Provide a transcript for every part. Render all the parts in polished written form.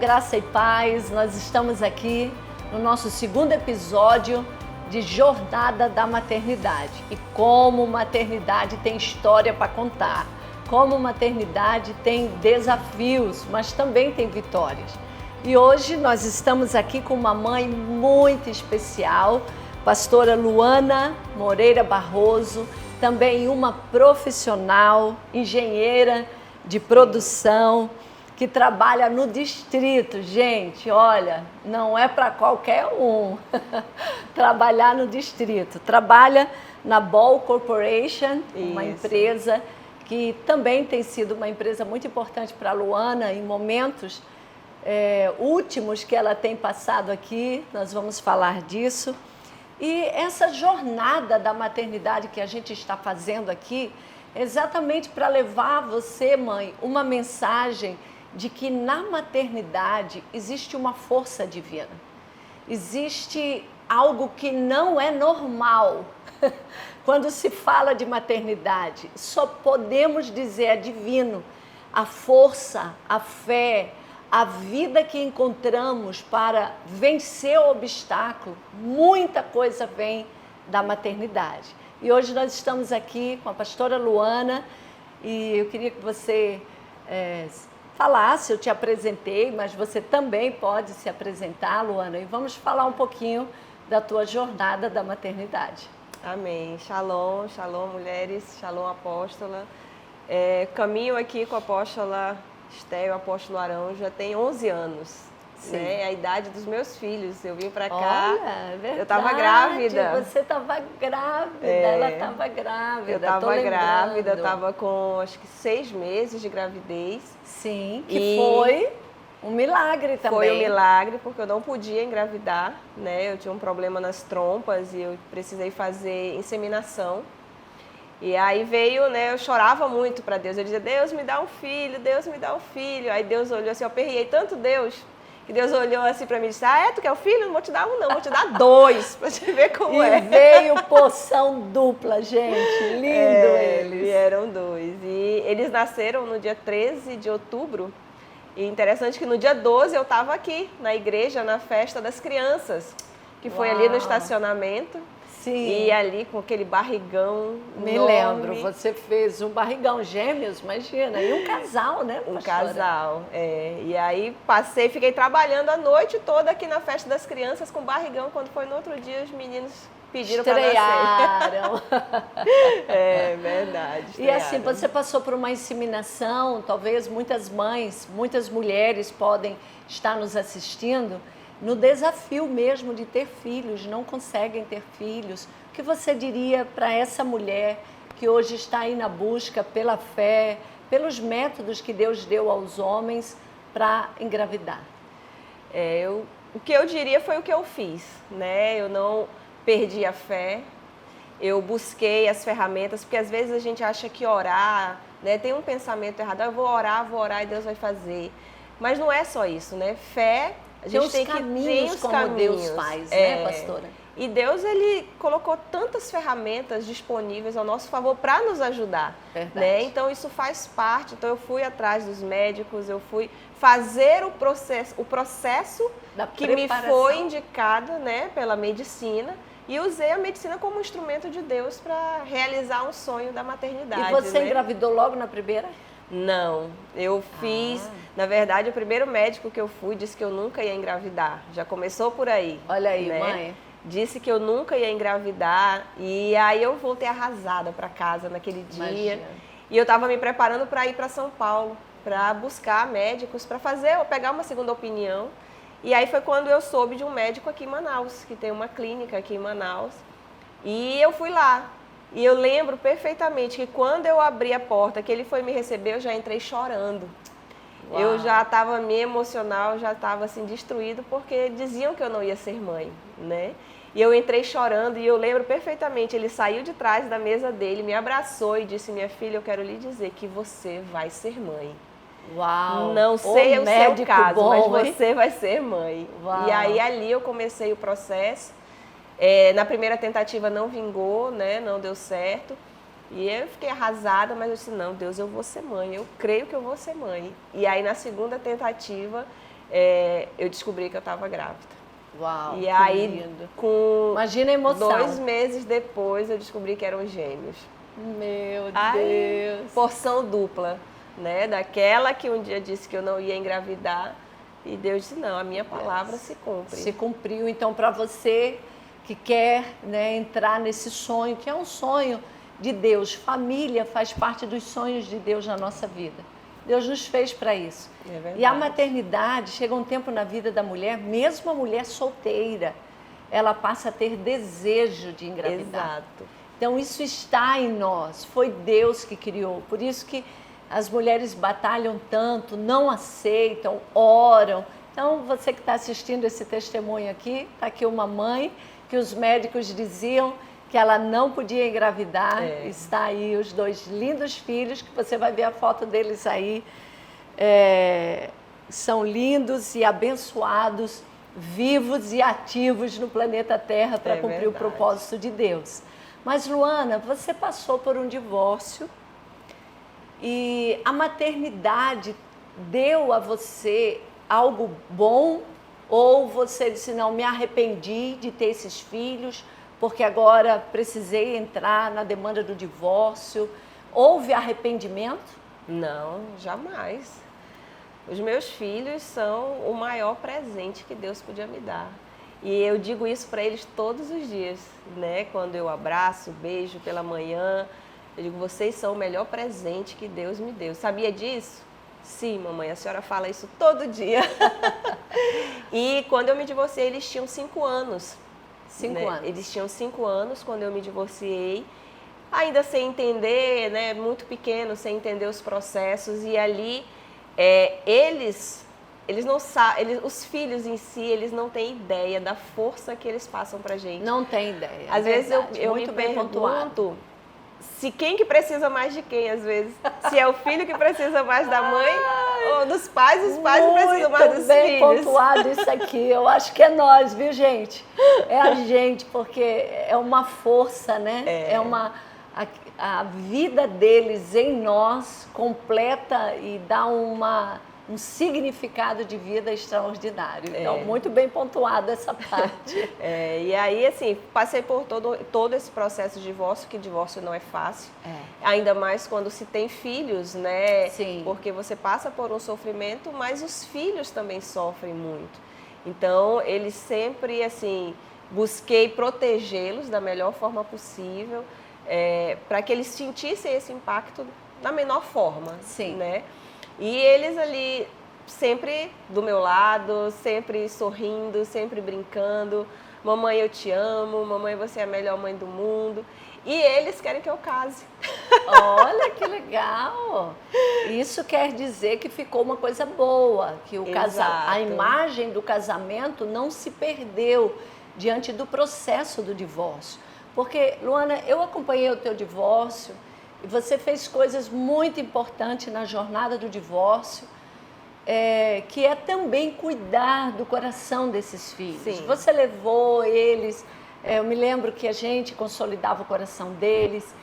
graça e paz. Nós estamos aqui no nosso segundo episódio de Jornada da Maternidade. E como maternidade tem história para contar, como maternidade tem desafios, mas também tem vitórias. E hoje nós estamos aqui com uma mãe muito especial, pastora Luana Moreira Barroso, também uma profissional, engenheira de produção, que trabalha no distrito. Gente, olha, não é para qualquer um trabalhar no distrito. Trabalha na Ball Corporation, uma empresa que também tem sido uma empresa muito importante para a Luana em momentos últimos que ela tem passado aqui. Nós vamos falar disso. E essa jornada da maternidade que a gente está fazendo aqui, é exatamente para levar a você, mãe, uma mensagem de que na maternidade existe uma força divina. Existe algo que não é normal. Quando se fala de maternidade, só podemos dizer é divino. A força, a fé, a vida que encontramos para vencer o obstáculo, muita coisa vem da maternidade. E hoje nós estamos aqui com a pastora Luana e eu queria que você falasse, eu te apresentei, mas você também pode se apresentar, Luana, e vamos falar um pouquinho da tua jornada da maternidade. Amém. Shalom, shalom, mulheres, shalom, apóstola. Caminho aqui com a apóstola Esté e o apóstolo Arão já tem 11 anos. Né? A idade dos meus filhos. Eu vim para cá, olha, verdade, eu estava grávida. Você estava grávida, ela estava grávida. Eu estava grávida, estava com acho que 6 meses de gravidez. Sim, que foi um milagre também. Foi um milagre, porque eu não podia engravidar, né? Eu tinha um problema nas trompas e eu precisei fazer inseminação. E aí veio, né? Eu chorava muito para Deus. Eu dizia, Deus me dá um filho, Deus me dá um filho. Aí Deus olhou assim, eu aperriei tanto Deus, que Deus olhou assim para mim e disse, tu quer um filho? Não vou te dar um não, vou te dar 2, para te ver como e veio porção dupla, gente, lindo eles. Vieram 2. E eles nasceram no dia 13 de outubro. E interessante que no dia 12 eu estava aqui, na igreja, na festa das crianças, que foi ali no estacionamento. Sim. E ali com aquele barrigão Me lembro, você fez um barrigão gêmeos, imagina, e um casal, né, pastora? Um casal, E aí fiquei trabalhando a noite toda aqui na festa das crianças com barrigão. Quando foi no outro dia, os meninos pediram para nascer. Estrearam. Verdade. E assim, você passou por uma inseminação, talvez muitas mães, muitas mulheres podem estar nos assistindo, no desafio mesmo de ter filhos, não conseguem ter filhos. O que você diria para essa mulher que hoje está aí na busca pela fé, pelos métodos que Deus deu aos homens para engravidar? O que eu diria foi o que eu fiz, né? Eu não perdi a fé, eu busquei as ferramentas, porque às vezes a gente acha que orar, né? Tem um pensamento errado, eu vou orar e Deus vai fazer. Mas não é só isso, né? Fé, a gente tem que ter os como caminhos. Deus faz, né, pastora? E Deus, ele colocou tantas ferramentas disponíveis ao nosso favor para nos ajudar. Verdade. Né? Então, isso faz parte. Então, eu fui atrás dos médicos, eu fui fazer o processo que me foi indicado, né, pela medicina. E usei a medicina como instrumento de Deus para realizar um sonho da maternidade. E você engravidou logo na primeira? Não, eu fiz, na verdade, o primeiro médico que eu fui disse que eu nunca ia engravidar. Já começou por aí. Olha aí, né? mãe. Disse que eu nunca ia engravidar e aí eu voltei arrasada para casa naquele dia. Imagina. E eu estava me preparando para ir para São Paulo, para buscar médicos, para pegar uma segunda opinião. E aí foi quando eu soube de um médico aqui em Manaus, que tem uma clínica aqui em Manaus. E eu fui lá. E eu lembro perfeitamente que quando eu abri a porta, que ele foi me receber, eu já entrei chorando. Uau. Eu já estava meio emocional, já estava assim destruído, porque diziam que eu não ia ser mãe, né? E eu entrei chorando e eu lembro perfeitamente, ele saiu de trás da mesa dele, me abraçou e disse, minha filha, eu quero lhe dizer que você vai ser mãe. Uau! Não sei o seu caso, bom, mas você vai ser mãe. Uau. E aí ali eu comecei o processo. Na primeira tentativa não vingou, né? Não deu certo. E eu fiquei arrasada, mas eu disse, não, Deus, eu vou ser mãe, eu creio que eu vou ser mãe. E aí na segunda tentativa, eu descobri que eu estava grávida. Uau, E que aí, lindo. com Imagina a emoção. 2 meses depois, eu descobri que eram gêmeos. Meu Aí, Deus. porção dupla, né? Daquela que um dia disse que eu não ia engravidar. E Deus disse, não, a minha palavra se cumpre. Se cumpriu. Então, para você que quer, né, entrar nesse sonho, que é um sonho de Deus, família faz parte dos sonhos de Deus na nossa vida. Deus nos fez para isso. É verdade. E a maternidade, chega um tempo na vida da mulher, mesmo a mulher solteira, ela passa a ter desejo de engravidar. Exato. Então, isso está em nós, foi Deus que criou. Por isso que as mulheres batalham tanto, não aceitam, oram. Então, você que está assistindo esse testemunho aqui, está aqui uma mãe que os médicos diziam que ela não podia engravidar. Está aí os 2 lindos filhos, que você vai ver a foto deles aí. São lindos e abençoados, vivos e ativos no planeta Terra para cumprir o propósito de Deus. Mas, Luana, você passou por um divórcio e a maternidade deu a você algo bom? Ou você disse, não, me arrependi de ter esses filhos, porque agora precisei entrar na demanda do divórcio? Houve arrependimento? Não, jamais. Os meus filhos são o maior presente que Deus podia me dar. E eu digo isso para eles todos os dias, né? Quando eu abraço, beijo pela manhã, eu digo, vocês são o melhor presente que Deus me deu. Sabia disso? Sim, mamãe, a senhora fala isso todo dia. E quando eu me divorciei, eles tinham 5 anos. 5 né? anos. Eles tinham 5 anos quando eu me divorciei, ainda sem entender, né? Muito pequeno, sem entender os processos. E ali, eles não sabem, os filhos em si, eles não têm ideia da força que eles passam pra gente. Não tem ideia. Às vezes eu me pergunto se quem que precisa mais de quem, às vezes. Se é o filho que precisa mais da mãe ou dos pais, os pais que precisam mais dos bem filhos. pontuado isso aqui. Eu acho que é nós, viu, gente? É a gente, porque é uma força, né? A vida deles em nós completa e dá um significado de vida extraordinário. Então, muito bem pontuado essa parte. E aí, assim, passei por todo esse processo de divórcio, que divórcio não é fácil. Ainda mais quando se tem filhos, né? Sim. Porque você passa por um sofrimento, mas os filhos também sofrem muito. Então, eles sempre, assim, busquei protegê-los da melhor forma possível, para que eles sentissem esse impacto da menor forma. Sim. Né? E eles ali sempre do meu lado, sempre sorrindo, sempre brincando. Mamãe, eu te amo. Mamãe, você é a melhor mãe do mundo. E eles querem que eu case. Olha que legal! Isso quer dizer que ficou uma coisa boa, que a imagem do casamento não se perdeu diante do processo do divórcio. Porque, Luana, eu acompanhei o teu divórcio e você fez coisas muito importantes na jornada do divórcio, que é também cuidar do coração desses filhos. Sim. Você levou eles, eu me lembro que a gente consolidava o coração deles,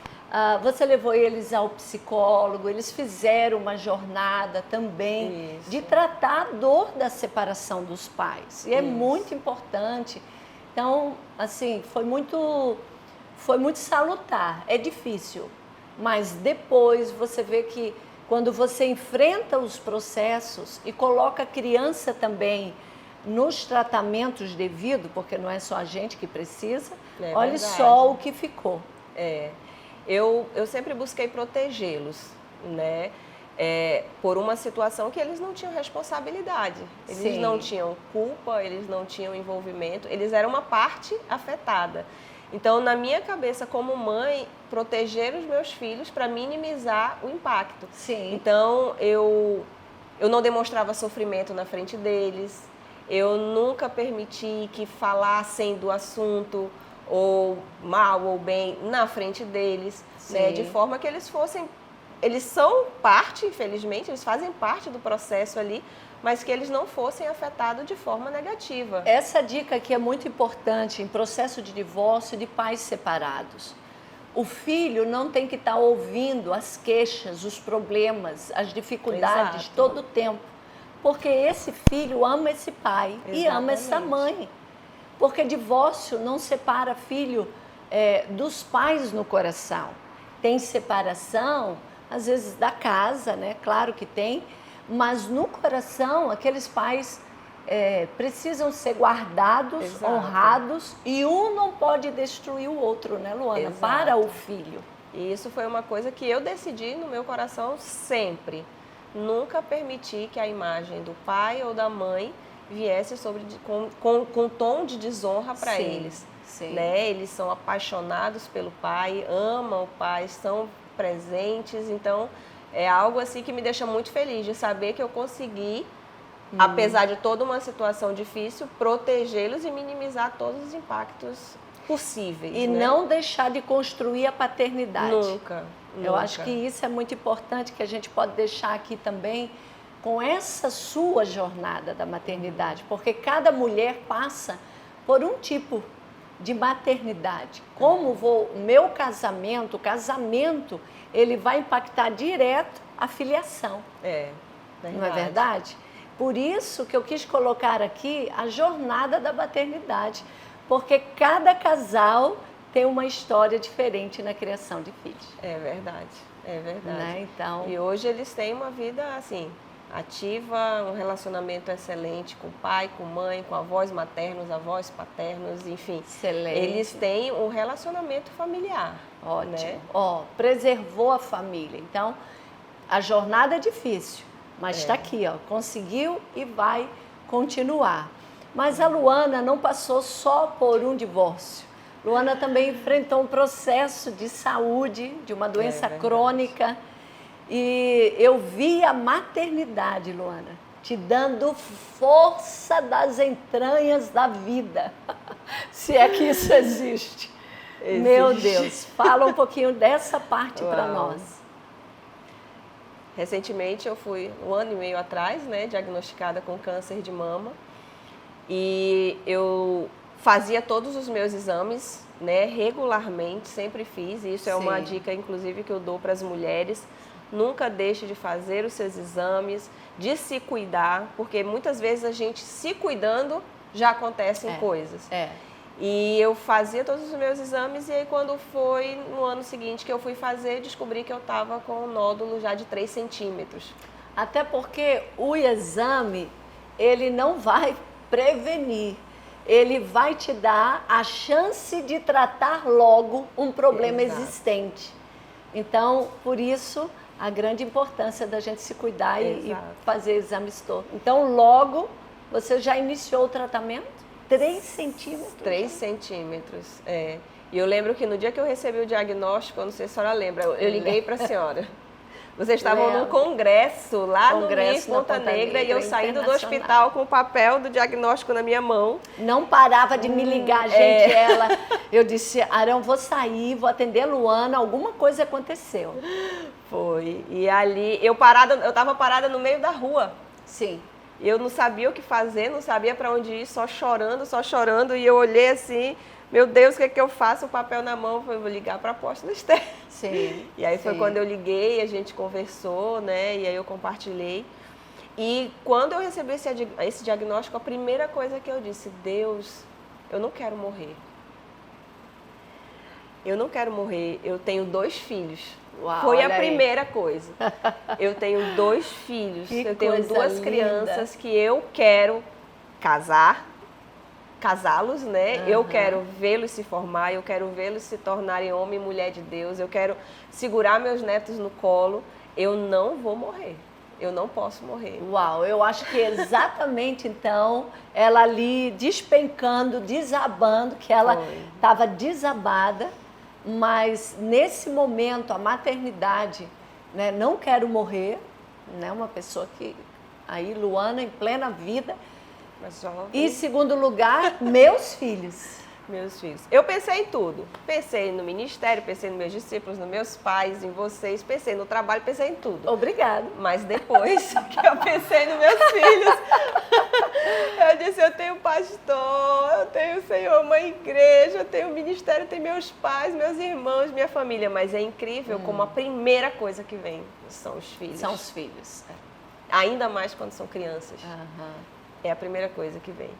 você levou eles ao psicólogo, eles fizeram uma jornada também de tratar a dor da separação dos pais. E é muito importante. Então, assim, foi muito salutar. É difícil, mas depois você vê que quando você enfrenta os processos e coloca a criança também nos tratamentos devidos, porque não é só a gente que precisa, olha verdade. só o que ficou. Eu sempre busquei protegê-los, né? Por uma situação que eles não tinham responsabilidade, eles não tinham culpa, eles não tinham envolvimento, eles eram uma parte afetada. Então, na minha cabeça, como mãe, proteger os meus filhos para minimizar o impacto. Sim. Então, eu não demonstrava sofrimento na frente deles, eu nunca permiti que falassem do assunto, ou mal ou bem, na frente deles, né? De forma que eles fossem... Eles são parte, infelizmente, eles fazem parte do processo ali, mas que eles não fossem afetados de forma negativa. Essa dica aqui é muito importante em processo de divórcio de pais separados. O filho não tem que estar ouvindo as queixas, os problemas, as dificuldades todo o tempo. porque esse filho ama esse pai e ama essa mãe. Porque divórcio não separa filho dos pais no coração. Tem separação, às vezes, da casa, né? Claro que tem, mas no coração, aqueles pais precisam ser guardados, Exato. honrados, e um não pode destruir o outro, né, Luana? Exato. Para o filho. E isso foi uma coisa que eu decidi no meu coração sempre. Nunca permitir que a imagem do pai ou da mãe viesse com tom de desonra para eles. Sim. Né? Eles são apaixonados pelo pai, amam o pai, são presentes. Então, é algo assim que me deixa muito feliz de saber que eu consegui, apesar de toda uma situação difícil, protegê-los e minimizar todos os impactos possíveis. E né? não deixar de construir a paternidade. Nunca. Eu acho que isso é muito importante, que a gente pode deixar aqui também com essa sua jornada da maternidade, porque cada mulher passa por um tipo de maternidade. Como o meu casamento, ele vai impactar direto a filiação. Verdade. Não é verdade? Por isso que eu quis colocar aqui a jornada da maternidade, porque cada casal tem uma história diferente na criação de filhos. É verdade, é verdade. Né? Então, e hoje eles têm uma vida assim, ativa, um relacionamento excelente com o pai, com a mãe, com avós maternos, avós paternos, enfim. excelente. Eles têm um relacionamento familiar. Ótimo. Né? Preservou a família. Então, a jornada é difícil, mas está aqui, conseguiu e vai continuar. Mas a Luana não passou só por um divórcio. Luana também enfrentou um processo de saúde, de uma doença crônica. E eu vi a maternidade, Luana, te dando força das entranhas da vida. Se é que isso existe. Meu Deus, fala um pouquinho dessa parte para nós. Recentemente eu fui, 1 ano e meio atrás, né, diagnosticada com câncer de mama. E eu fazia todos os meus exames, né, regularmente, sempre fiz. E isso é uma dica, inclusive, que eu dou para as mulheres. Nunca deixe de fazer os seus exames, de se cuidar, porque muitas vezes a gente se cuidando já acontecem coisas. E eu fazia todos os meus exames e aí quando foi no ano seguinte que eu fui fazer, descobri que eu estava com um nódulo já de 3 centímetros. Até porque o exame, ele não vai prevenir, ele vai te dar a chance de tratar logo um problema existente. Então, por isso, a grande importância da gente se cuidar e fazer exames todos. Então, logo, você já iniciou o tratamento? 3 centímetros? 3 centímetros, E eu lembro que no dia que eu recebi o diagnóstico, eu não sei se a senhora lembra, eu liguei para a senhora. Vocês estavam num congresso lá no MIS Ponta Negra e eu saindo do hospital com o papel do diagnóstico na minha mão. Não parava de me ligar, gente. Eu disse, Arão, vou sair, vou atender a Luana, alguma coisa aconteceu. Foi. E ali, eu estava parada no meio da rua. Sim. Eu não sabia o que fazer, não sabia para onde ir, só chorando. E eu olhei assim, meu Deus, o que é que eu faço? O papel na mão, eu vou ligar para a Apóstola Esther. Sim. E aí foi quando eu liguei, a gente conversou, né? E aí eu compartilhei. E quando eu recebi esse diagnóstico, a primeira coisa que eu disse, Deus, eu não quero morrer. Eu não quero morrer, eu tenho 2 filhos. Uau, foi a primeira coisa. Eu tenho 2 filhos, eu tenho 2 crianças que eu quero casá-los, né? Eu quero vê-los se formar, eu quero vê-los se tornarem homem e mulher de Deus, eu quero segurar meus netos no colo. Eu não vou morrer. Eu não posso morrer. Uau, eu acho que exatamente então, ela ali despencando, desabando, que ela estava desabada, mas nesse momento a maternidade, né, não quero morrer, né, uma pessoa que, aí Luana em plena vida, e em segundo lugar, meus filhos. Meus filhos. Eu pensei em tudo. Pensei no ministério, pensei nos meus discípulos, nos meus pais, em vocês, pensei no trabalho, pensei em tudo. Obrigada. Mas depois que eu pensei nos meus filhos, eu disse, eu tenho pastor, eu tenho, Senhor, uma igreja, eu tenho ministério, eu tenho meus pais, meus irmãos, minha família. Mas é incrível como a primeira coisa que vem são os filhos. São os filhos. Ainda mais quando são crianças. Aham. É a primeira coisa que vem.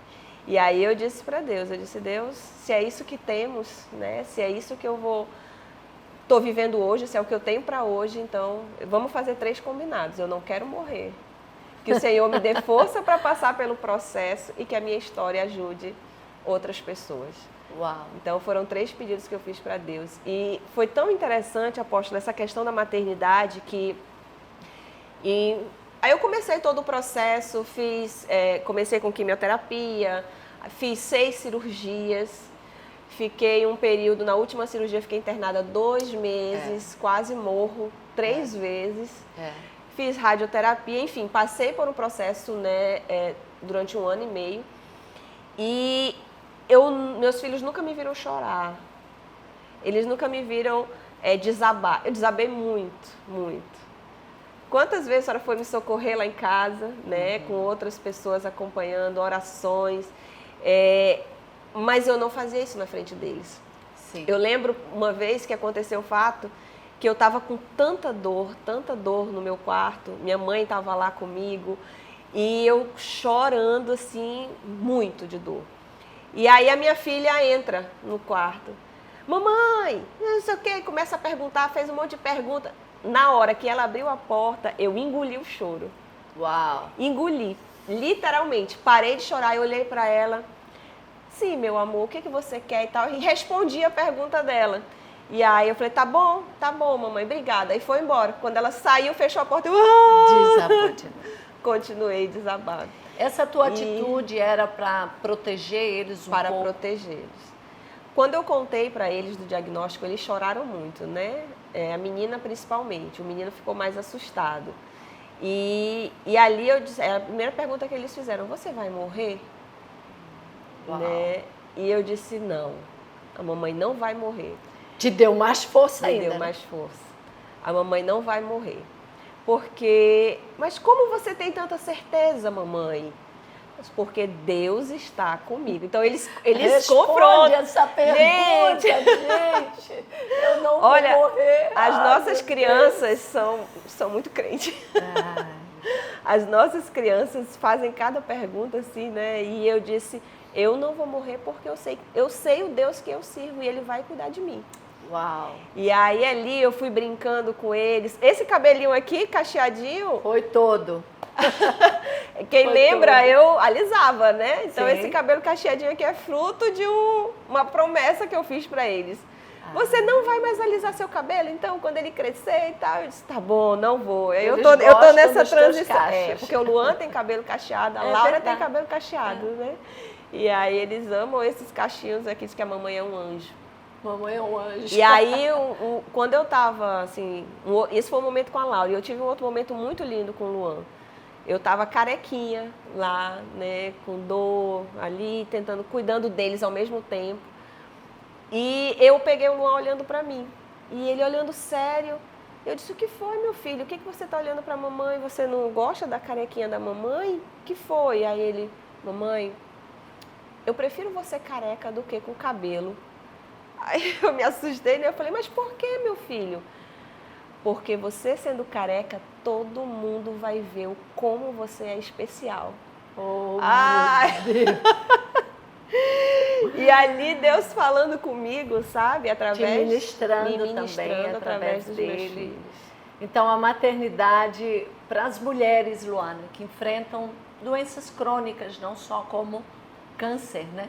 E aí eu disse para Deus, Deus, se é isso que temos, né? Se é isso que eu tô vivendo hoje, se é o que eu tenho para hoje, então vamos fazer 3 combinados. Eu não quero morrer. Que o Senhor me dê força para passar pelo processo e que a minha história ajude outras pessoas. Uau. Então foram 3 pedidos que eu fiz para Deus. E foi tão interessante, apóstolo, essa questão da maternidade que... Aí eu comecei todo o processo, comecei com quimioterapia, fiz 6 cirurgias, fiquei um período, na última cirurgia fiquei internada 2 meses, quase morro 3 vezes, fiz radioterapia, enfim, passei por um processo, né, durante 1 ano e meio e meus filhos nunca me viram chorar, eles nunca me viram desabar, eu desabei muito, muito. Quantas vezes a senhora foi me socorrer lá em casa, né, com outras pessoas acompanhando, orações, mas eu não fazia isso na frente deles. Sim. Eu lembro uma vez que aconteceu o fato que eu estava com tanta dor no meu quarto, minha mãe estava lá comigo e eu chorando assim, muito de dor. E aí a minha filha entra no quarto, mamãe, não sei o que, começa a perguntar, fez um monte de pergunta. Na hora que ela abriu a porta, eu engoli o choro. Uau! Engoli, literalmente. Parei de chorar e olhei para ela. Sim, meu amor, o que você quer e tal? E respondi a pergunta dela. E aí eu falei, tá bom, mamãe, obrigada. E foi embora. Quando ela saiu, fechou a porta, eu... Desabou de novo. Continuei desabado. Essa tua atitude era para proteger eles um pouco? Para protegê-los. Quando eu contei para eles do diagnóstico, eles choraram muito, né? A menina principalmente, o menino ficou mais assustado. E ali eu disse, a primeira pergunta que eles fizeram, você vai morrer? Né? E eu disse, não, a mamãe não vai morrer. Te deu mais força ainda. Me deu mais força. A mamãe não vai morrer. Porque, mas como você tem tanta certeza, mamãe? Porque Deus está comigo. Então eles confrontam. Essa pergunta, gente. Eu não vou morrer. As nossas crianças são muito crentes. As nossas crianças fazem cada pergunta assim, né? E eu disse, eu não vou morrer porque eu sei o Deus que eu sirvo e Ele vai cuidar de mim. Uau! E aí ali eu fui brincando com eles. Esse cabelinho aqui, cacheadinho... Foi todo. Quem lembra, eu alisava, né? Então, Sim. Esse cabelo cacheadinho aqui é fruto de uma promessa que eu fiz para eles. Você não vai mais alisar seu cabelo? Então, quando ele crescer e tal, eu disse, tá bom, não vou. Eu tô nessa transição. Porque o Luan tem cabelo cacheado, a Laura tem cabelo cacheado, né? E aí eles amam esses cachinhos aqui, diz que a mamãe é um anjo. Mamãe é um anjo. E aí, quando eu tava, assim, esse foi um momento com a Laura, e eu tive um outro momento muito lindo com o Luan. Eu tava carequinha lá, né, com dor ali, cuidando deles ao mesmo tempo. E eu peguei o Luan olhando pra mim. E ele olhando sério. Eu disse, o que foi, meu filho? O que você tá olhando pra mamãe? Você não gosta da carequinha da mamãe? O que foi? Aí ele, mamãe, eu prefiro você careca do que com cabelo. Aí eu me assustei, né? Eu falei, mas por que, meu filho? Porque você sendo careca, todo mundo vai ver o como você é especial. Oh, meu Deus. E ali Deus falando comigo, sabe? Me ministrando também através dos dele. meus filhos. Então, a maternidade para as mulheres, Luana, que enfrentam doenças crônicas, não só como câncer, né?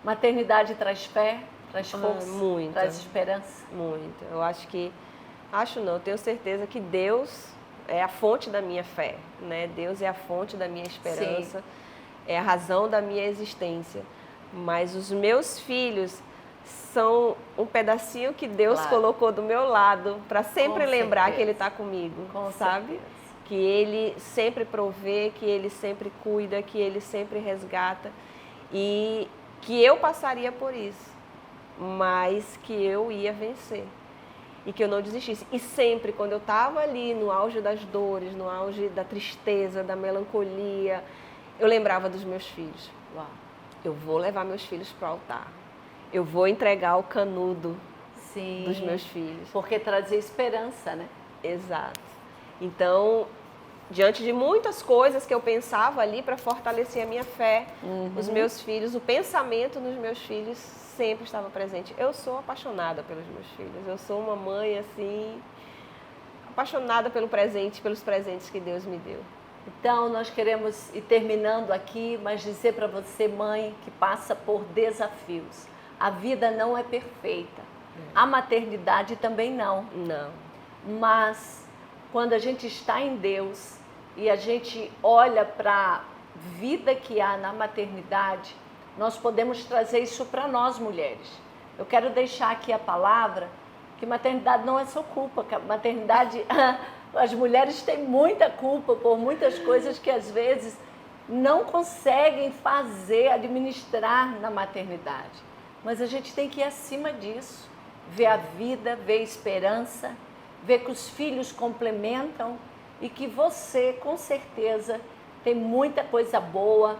Maternidade traz fé, traz força, muito, traz esperança. Muito. Eu eu tenho certeza que Deus é a fonte da minha fé, né? Deus é a fonte da minha esperança, sim, é a razão da minha existência. Mas os meus filhos são um pedacinho que Deus colocou do meu lado para sempre lembrar que Ele está comigo, sabe? Certeza. Que Ele sempre provê, que Ele sempre cuida, que Ele sempre resgata e que eu passaria por isso, mas que eu ia vencer. E que eu não desistisse. E sempre, quando eu estava ali no auge das dores, no auge da tristeza, da melancolia, eu lembrava dos meus filhos. Uau. Eu vou levar meus filhos para o altar. Eu vou entregar o canudo, sim, dos meus filhos. Porque trazia esperança, né? Exato. Então, diante de muitas coisas que eu pensava ali para fortalecer a minha fé, os meus filhos, o pensamento nos meus filhos sempre estava presente. Eu sou apaixonada pelos meus filhos, eu sou uma mãe assim, apaixonada pelos presentes que Deus me deu. Então, nós queremos ir terminando aqui, mas dizer para você, mãe, que passa por desafios. A vida não é perfeita. A maternidade também não. Não. Mas, quando a gente está em Deus e a gente olha para a vida que há na maternidade, nós podemos trazer isso para nós, mulheres. Eu quero deixar aqui a palavra que maternidade não é só culpa, que a maternidade... As mulheres têm muita culpa por muitas coisas que às vezes não conseguem fazer, administrar na maternidade. Mas a gente tem que ir acima disso, ver a vida, ver a esperança, ver que os filhos complementam e que você, com certeza, tem muita coisa boa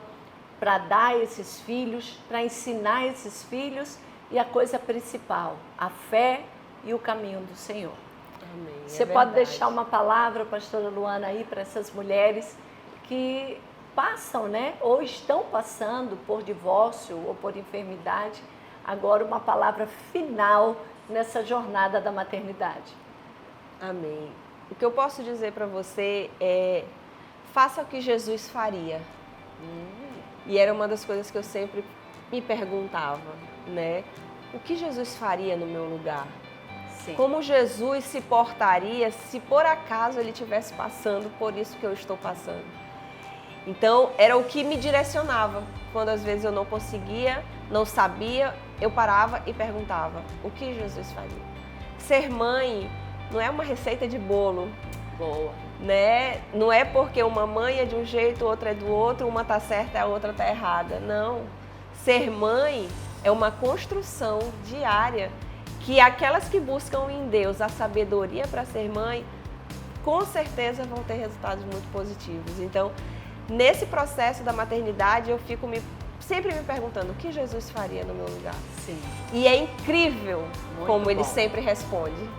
para dar a esses filhos, para ensinar esses filhos e a coisa principal, a fé e o caminho do Senhor. Amém. Você pode deixar uma palavra, pastora Luana, aí para essas mulheres que passam, né, ou estão passando por divórcio ou por enfermidade, agora uma palavra final nessa jornada da maternidade. Amém. O que eu posso dizer para você é, faça o que Jesus faria. E era uma das coisas que eu sempre me perguntava, né? O que Jesus faria no meu lugar? Sim. Como Jesus se portaria se por acaso ele estivesse passando por isso que eu estou passando? Então, era o que me direcionava. Quando às vezes eu não conseguia, não sabia, eu parava e perguntava, o que Jesus faria? Ser mãe não é uma receita de bolo. Boa. Né? Não é porque uma mãe é de um jeito, outra é do outro, uma tá certa e a outra tá errada. Não. Ser mãe é uma construção diária que aquelas que buscam em Deus a sabedoria para ser mãe, com certeza vão ter resultados muito positivos. Então, nesse processo da maternidade, eu fico sempre me perguntando o que Jesus faria no meu lugar. Sim. E é incrível Muito como ele bom. sempre responde.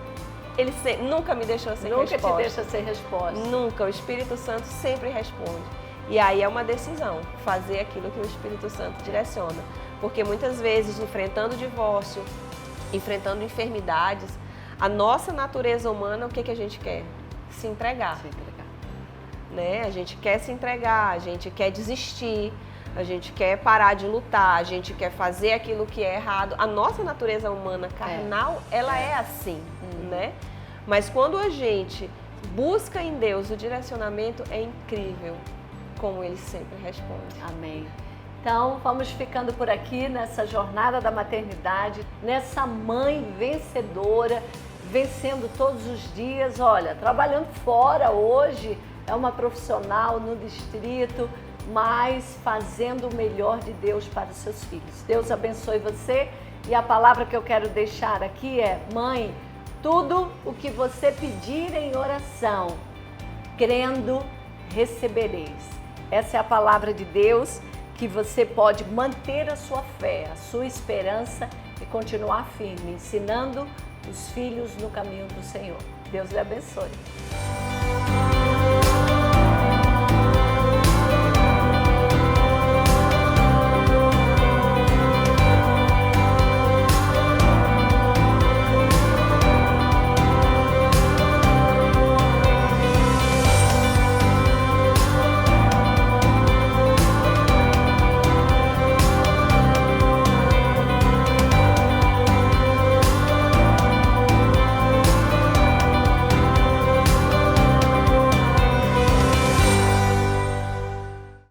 Ele nunca me deixou sem resposta. Nunca te deixa sem resposta. Nunca. O Espírito Santo sempre responde. E aí é uma decisão, fazer aquilo que o Espírito Santo direciona. Porque muitas vezes, enfrentando divórcio, enfrentando enfermidades, a nossa natureza humana, o que a gente quer? Se entregar. Se entregar. Né? A gente quer se entregar, a gente quer desistir, a gente quer parar de lutar, a gente quer fazer aquilo que é errado. A nossa natureza humana carnal, ela é assim, né? Mas quando a gente busca em Deus o direcionamento, é incrível como Ele sempre responde. Amém. Então, vamos ficando por aqui nessa jornada da maternidade, nessa mãe vencedora, vencendo todos os dias. Olha, trabalhando fora hoje, é uma profissional no distrito, mas fazendo o melhor de Deus para os seus filhos. Deus abençoe você e a palavra que eu quero deixar aqui é: mãe, tudo o que você pedir em oração, crendo, recebereis. Essa é a palavra de Deus, que você pode manter a sua fé, a sua esperança e continuar firme, ensinando os filhos no caminho do Senhor. Deus lhe abençoe.